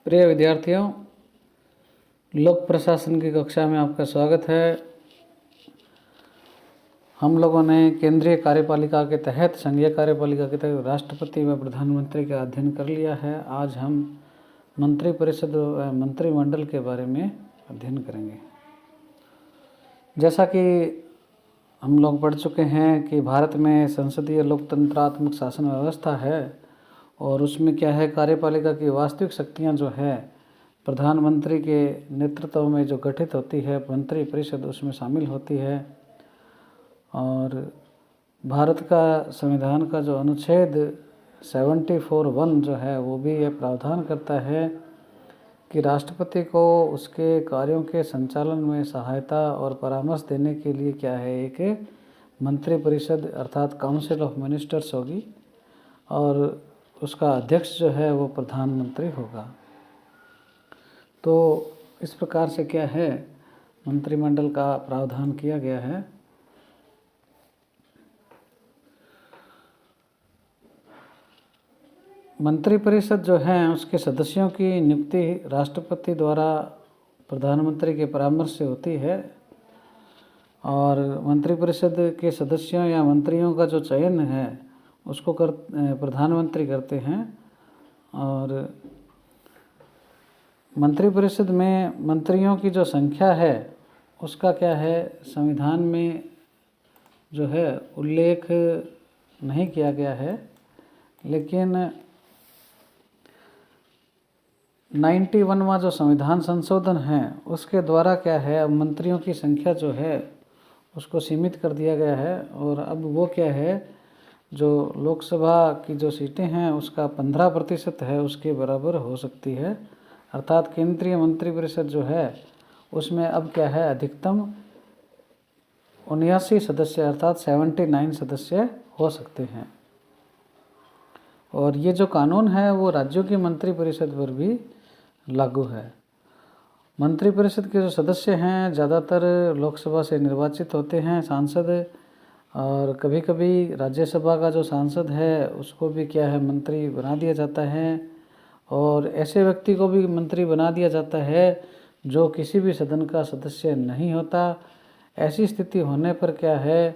प्रिय विद्यार्थियों, लोक प्रशासन की कक्षा में आपका स्वागत है। हम लोगों ने केंद्रीय कार्यपालिका के तहत, संघीय कार्यपालिका के तहत राष्ट्रपति व प्रधानमंत्री का अध्ययन कर लिया है। आज हम मंत्रिपरिषद व मंत्रिमंडल के बारे में अध्ययन करेंगे। जैसा कि हम लोग पढ़ चुके हैं कि भारत में संसदीय लोकतंत्रात्मक शासन व्यवस्था है और उसमें क्या है, कार्यपालिका की वास्तविक शक्तियां जो है प्रधानमंत्री के नेतृत्व में जो गठित होती है मंत्रिपरिषद, उसमें शामिल होती है। और भारत का संविधान का जो अनुच्छेद 74(1) जो है वो भी ये प्रावधान करता है कि राष्ट्रपति को उसके कार्यों के संचालन में सहायता और परामर्श देने के लिए क्या है, एक मंत्रिपरिषद अर्थात काउंसिल ऑफ मिनिस्टर्स होगी और उसका अध्यक्ष जो है वो प्रधानमंत्री होगा। तो इस प्रकार से क्या है, मंत्रिमंडल का प्रावधान किया गया है। मंत्रिपरिषद जो है उसके सदस्यों की नियुक्ति राष्ट्रपति द्वारा प्रधानमंत्री के परामर्श से होती है और मंत्रिपरिषद के सदस्यों या मंत्रियों का जो चयन है उसको प्रधानमंत्री करते हैं। और मंत्रिपरिषद में मंत्रियों की जो संख्या है उसका क्या है, संविधान में जो है उल्लेख नहीं किया गया है, लेकिन 91वां जो संविधान संशोधन है उसके द्वारा क्या है, अब मंत्रियों की संख्या जो है उसको सीमित कर दिया गया है। और अब वो क्या है, जो लोकसभा की जो सीटें हैं उसका 15% है, उसके बराबर हो सकती है। अर्थात केंद्रीय मंत्रिपरिषद जो है उसमें अब क्या है, अधिकतम 79 सदस्य अर्थात 79 सदस्य हो सकते हैं। और ये जो कानून है वो राज्यों की मंत्रिपरिषद पर भी लागू है। मंत्रिपरिषद के जो सदस्य हैं ज़्यादातर लोकसभा से निर्वाचित होते हैं, सांसद, और कभी कभी राज्यसभा का जो सांसद है उसको भी क्या है, मंत्री बना दिया जाता है। और ऐसे व्यक्ति को भी मंत्री बना दिया जाता है जो किसी भी सदन का सदस्य नहीं होता। ऐसी स्थिति होने पर क्या है,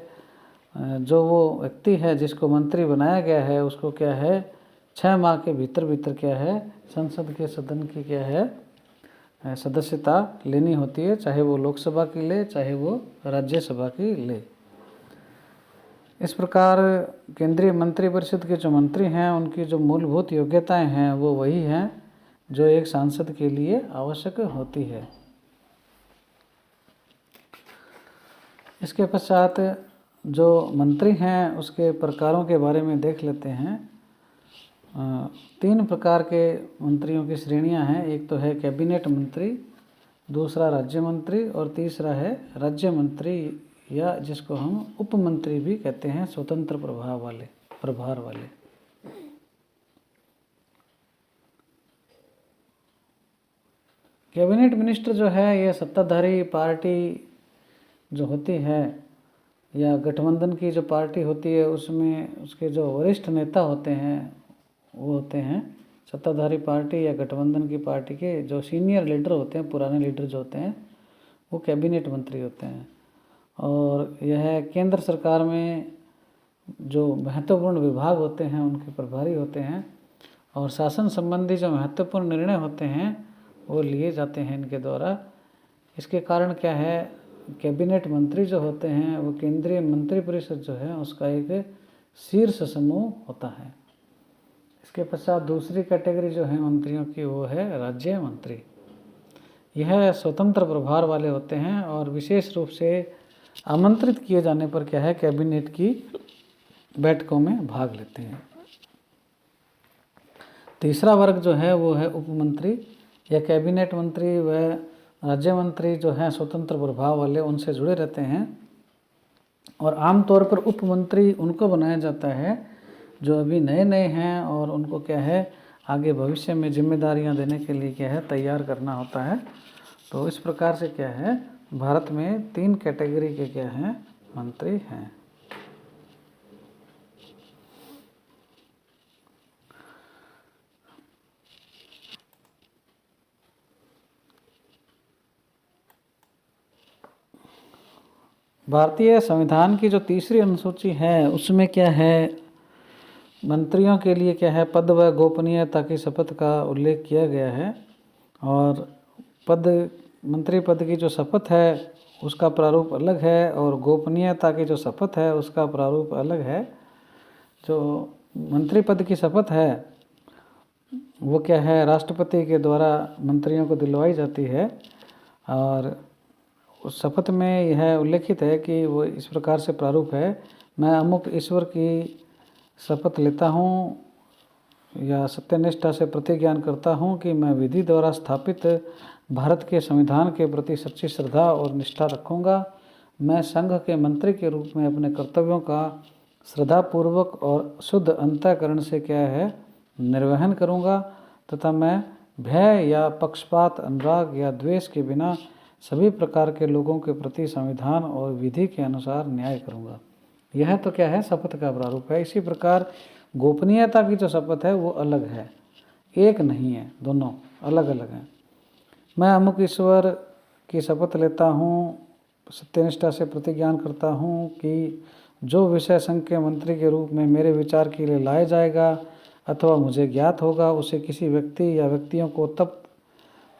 जो वो व्यक्ति है जिसको मंत्री बनाया गया है उसको क्या है, 6 माह के भीतर क्या है, संसद के सदन की क्या है, सदस्यता लेनी होती है, चाहे वो लोकसभा की ले चाहे वो राज्यसभा की ले। इस प्रकार केंद्रीय मंत्रिपरिषद के जो मंत्री हैं उनकी जो मूलभूत योग्यताएं हैं वो वही हैं जो एक सांसद के लिए आवश्यक होती है। इसके पश्चात जो मंत्री हैं उसके प्रकारों के बारे में देख लेते हैं। 3 प्रकार के मंत्रियों की श्रेणियां हैं। एक तो है कैबिनेट मंत्री, दूसरा राज्य मंत्री और तीसरा है राज्य मंत्री, या जिसको हम उप मंत्री भी कहते हैं, स्वतंत्र प्रभार वाले। कैबिनेट मिनिस्टर जो है ये सत्ताधारी पार्टी जो होती है या गठबंधन की जो पार्टी होती है उसमें उसके जो वरिष्ठ नेता होते हैं वो होते हैं सत्ताधारी पार्टी या गठबंधन की पार्टी के जो सीनियर लीडर होते हैं, पुराने लीडर जो होते हैं वो कैबिनेट मंत्री होते हैं। और यह केंद्र सरकार में जो महत्वपूर्ण विभाग होते हैं उनके प्रभारी होते हैं और शासन संबंधी जो महत्वपूर्ण निर्णय होते हैं वो लिए जाते हैं इनके द्वारा। इसके कारण क्या है, कैबिनेट मंत्री जो होते हैं वो केंद्रीय मंत्रिपरिषद जो है उसका एक शीर्ष समूह होता है। इसके पश्चात दूसरी कैटेगरी जो है मंत्रियों की वो है राज्य मंत्री। यह स्वतंत्र प्रभार वाले होते हैं और विशेष रूप से आमंत्रित किए जाने पर क्या है, कैबिनेट की बैठकों में भाग लेते हैं। तीसरा वर्ग जो है वो है उपमंत्री या कैबिनेट मंत्री व राज्य मंत्री जो हैं स्वतंत्र प्रभाव वाले, उनसे जुड़े रहते हैं। और आमतौर पर उपमंत्री उनको बनाया जाता है जो अभी नए नए हैं और उनको क्या है, आगे भविष्य में जिम्मेदारियां देने के लिए क्या है, तैयार करना होता है। तो इस प्रकार से क्या है, भारत में 3 कैटेगरी के क्या हैं, मंत्री हैं। भारतीय संविधान की जो तीसरी अनुसूची है उसमें क्या है, मंत्रियों के लिए क्या है, पद व गोपनीयता की शपथ का उल्लेख किया गया है। और मंत्री पद की जो शपथ है उसका प्रारूप अलग है और गोपनीयता की जो शपथ है उसका प्रारूप अलग है। जो मंत्री पद की शपथ है वो क्या है, राष्ट्रपति के द्वारा मंत्रियों को दिलवाई जाती है और उस शपथ में यह उल्लेखित है कि वो इस प्रकार से प्रारूप है, मैं अमुक ईश्वर की शपथ लेता हूँ या सत्यनिष्ठा से प्रतिज्ञान करता हूँ कि मैं विधि द्वारा स्थापित भारत के संविधान के प्रति सच्ची श्रद्धा और निष्ठा रखूँगा। मैं संघ के मंत्री के रूप में अपने कर्तव्यों का श्रद्धापूर्वक और शुद्ध अंतःकरण से क्या है निर्वहन करूँगा तथा मैं भय या पक्षपात, अनुराग या द्वेष के बिना सभी प्रकार के लोगों के प्रति संविधान और विधि के अनुसार न्याय करूँगा। यह तो क्या है, शपथ का प्रारूप है। इसी प्रकार गोपनीयता की जो शपथ है वो अलग है, एक नहीं है, दोनों अलग अलग हैं। मैं अमुक ईश्वर की शपथ लेता हूँ, सत्यनिष्ठा से प्रतिज्ञान करता हूँ कि जो विषय संघ के मंत्री के रूप में मेरे विचार के लिए लाया जाएगा अथवा मुझे ज्ञात होगा उसे किसी व्यक्ति या व्यक्तियों को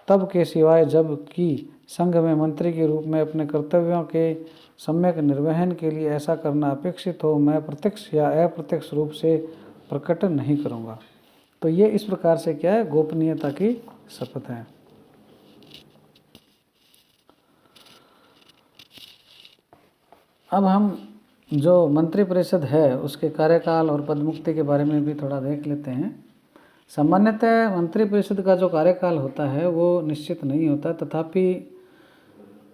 तब के सिवाय जब कि संघ में मंत्री के रूप में अपने कर्तव्यों के सम्यक निर्वहन के लिए ऐसा करना अपेक्षित हो, मैं प्रत्यक्ष या अप्रत्यक्ष रूप से प्रकट नहीं करूँगा। तो ये इस प्रकार से क्या है, गोपनीयता की शपथ है। अब हम जो मंत्रिपरिषद है उसके कार्यकाल और पदमुक्ति के बारे में भी थोड़ा देख लेते हैं। सामान्यतः मंत्रिपरिषद का जो कार्यकाल होता है वो निश्चित नहीं होता, तथापि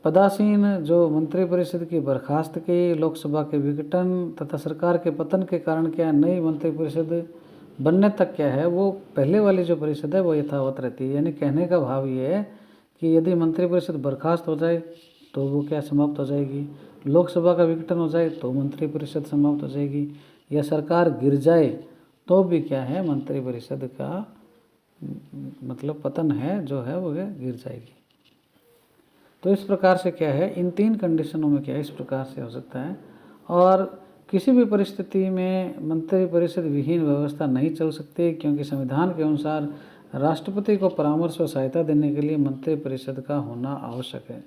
पदासीन जो मंत्रिपरिषद की बर्खास्तगी, लोकसभा के विघटन तथा सरकार के पतन के कारण क्या नई मंत्रिपरिषद बनने तक क्या है वो पहले वाली जो परिषद है वो यथावत रहती है। यानी कहने का भाव ये है कि यदि मंत्रिपरिषद बर्खास्त हो जाए तो वो क्या समाप्त हो जाएगी, लोकसभा का विघटन हो जाए तो मंत्रिपरिषद समाप्त हो जाएगी, या सरकार गिर जाए तो भी क्या है मंत्रिपरिषद का मतलब पतन है जो है वो गिर जाएगी। तो इस प्रकार से क्या है, इन तीन कंडीशनों में क्या है इस प्रकार से हो सकता है। और किसी भी परिस्थिति में मंत्रिपरिषद विहीन व्यवस्था नहीं चल सकती, क्योंकि संविधान के अनुसार राष्ट्रपति को परामर्श व सहायता देने के लिए मंत्रिपरिषद का होना आवश्यक है।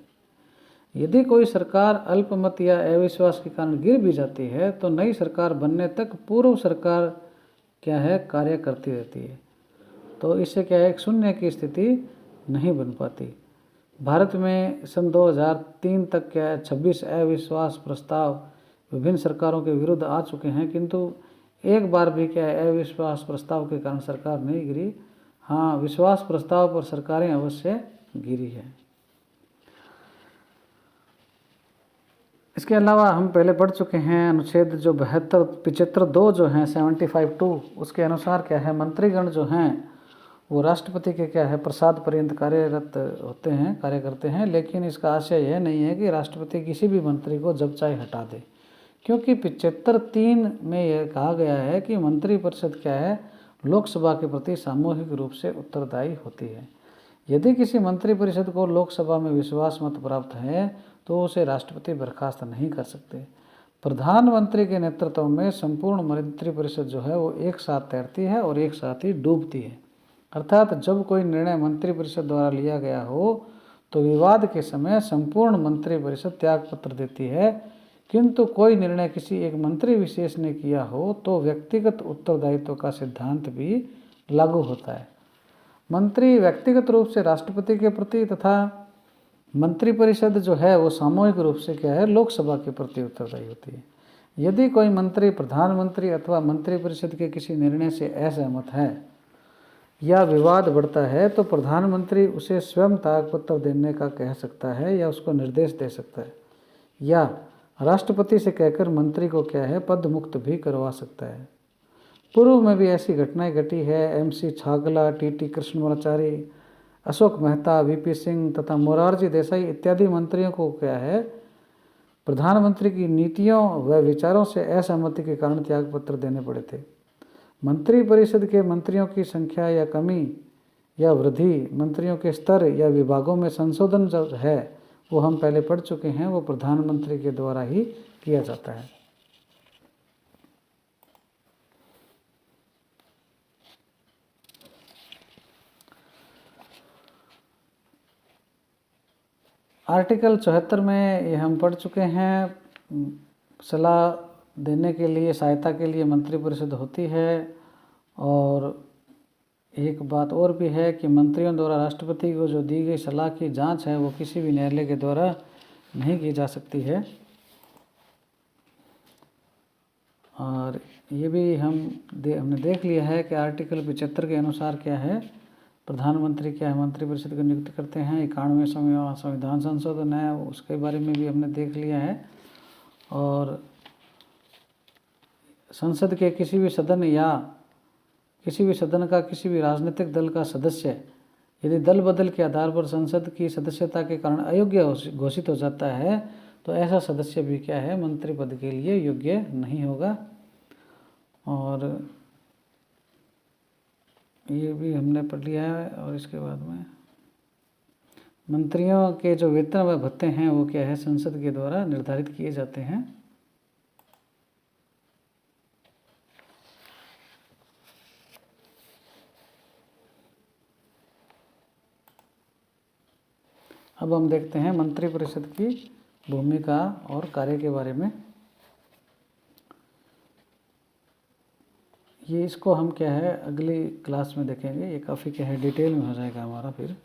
यदि कोई सरकार अल्पमत या अविश्वास के कारण गिर भी जाती है तो नई सरकार बनने तक पूर्व सरकार क्या है कार्य करती रहती है। तो इससे क्या है, एक शून्य की स्थिति नहीं बन पाती। भारत में सन 2003 तक क्या है 26 अविश्वास प्रस्ताव विभिन्न सरकारों के विरुद्ध आ चुके हैं, किंतु एक बार भी क्या है अविश्वास प्रस्ताव के कारण सरकार नहीं गिरी। हाँ, विश्वास प्रस्ताव पर सरकारें अवश्य गिरी है। इसके अलावा हम पहले पढ़ चुके हैं अनुच्छेद जो 75(2) जो हैं 75(2) उसके अनुसार क्या है मंत्रीगण जो हैं वो राष्ट्रपति के क्या है प्रसाद पर्यंत कार्य करते हैं, लेकिन इसका आशय यह नहीं है कि राष्ट्रपति किसी भी मंत्री को जब चाहे हटा दे, क्योंकि 75(3) में यह कहा गया है कि मंत्रिपरिषद क्या है लोकसभा के प्रति सामूहिक रूप से उत्तरदायी होती है। यदि किसी मंत्रिपरिषद को लोकसभा में विश्वास मत प्राप्त है तो उसे राष्ट्रपति बर्खास्त नहीं कर सकते। प्रधानमंत्री के नेतृत्व में संपूर्ण मंत्रिपरिषद जो है वो एक साथ तैरती है और एक साथ ही डूबती है। अर्थात जब कोई निर्णय मंत्रिपरिषद द्वारा लिया गया हो तो विवाद के समय संपूर्ण मंत्रिपरिषद त्यागपत्र देती है, किंतु कोई निर्णय किसी एक मंत्री विशेष ने किया हो तो व्यक्तिगत उत्तरदायित्व का सिद्धांत भी लागू होता है। मंत्री व्यक्तिगत रूप से राष्ट्रपति के प्रति तथा मंत्रिपरिषद जो है वो सामूहिक रूप से क्या है लोकसभा के प्रति उत्तरदायी होती है। यदि कोई मंत्री प्रधानमंत्री अथवा मंत्रिपरिषद के किसी निर्णय से असहमत है या विवाद बढ़ता है तो प्रधानमंत्री उसे स्वयं त्यागपत्र देने का कह सकता है या उसको निर्देश दे सकता है, या राष्ट्रपति से कहकर मंत्री को क्या है पद मुक्त भी करवा सकता है। पूर्व में भी ऐसी घटनाएं घटी है। MC Chagla, TT Krishnamachari, Ashok Mehta, VP Singh तथा मोरारजी देसाई इत्यादि मंत्रियों को क्या है प्रधानमंत्री की नीतियों व विचारों से असहमति के कारण त्यागपत्र देने पड़े थे। मंत्रिपरिषद के मंत्रियों की संख्या या कमी या वृद्धि, मंत्रियों के स्तर या विभागों में संशोधन जो है वो हम पहले पढ़ चुके हैं, वो प्रधानमंत्री के द्वारा ही किया जाता है। आर्टिकल 74 में ये हम पढ़ चुके हैं, सलाह देने के लिए, सहायता के लिए मंत्रिपरिषद होती है। और एक बात और भी है कि मंत्रियों द्वारा राष्ट्रपति को जो दी गई सलाह की जांच है वो किसी भी न्यायालय के द्वारा नहीं की जा सकती है। और ये भी हमने देख लिया है कि आर्टिकल 75 के अनुसार क्या है, प्रधानमंत्री क्या है मंत्रिपरिषद को नियुक्त करते हैं। 91वें संविधान संशोधन है, उसके बारे में भी हमने देख लिया है। और संसद के किसी भी सदन या किसी भी सदन का किसी भी राजनीतिक दल का सदस्य यदि दल बदल के आधार पर संसद की सदस्यता के कारण अयोग्य घोषित हो जाता है तो ऐसा सदस्य भी क्या है, मंत्री पद के लिए योग्य नहीं होगा। और ये भी हमने पढ़ लिया है। और इसके बाद में मंत्रियों के जो वेतन व भत्ते हैं वो क्या है, संसद के द्वारा निर्धारित किए जाते हैं। अब हम देखते हैं मंत्रिपरिषद की भूमिका और कार्य के बारे में। ये इसको हम क्या है अगली क्लास में देखेंगे, ये काफ़ी क्या है डिटेल में हो जाएगा हमारा फिर।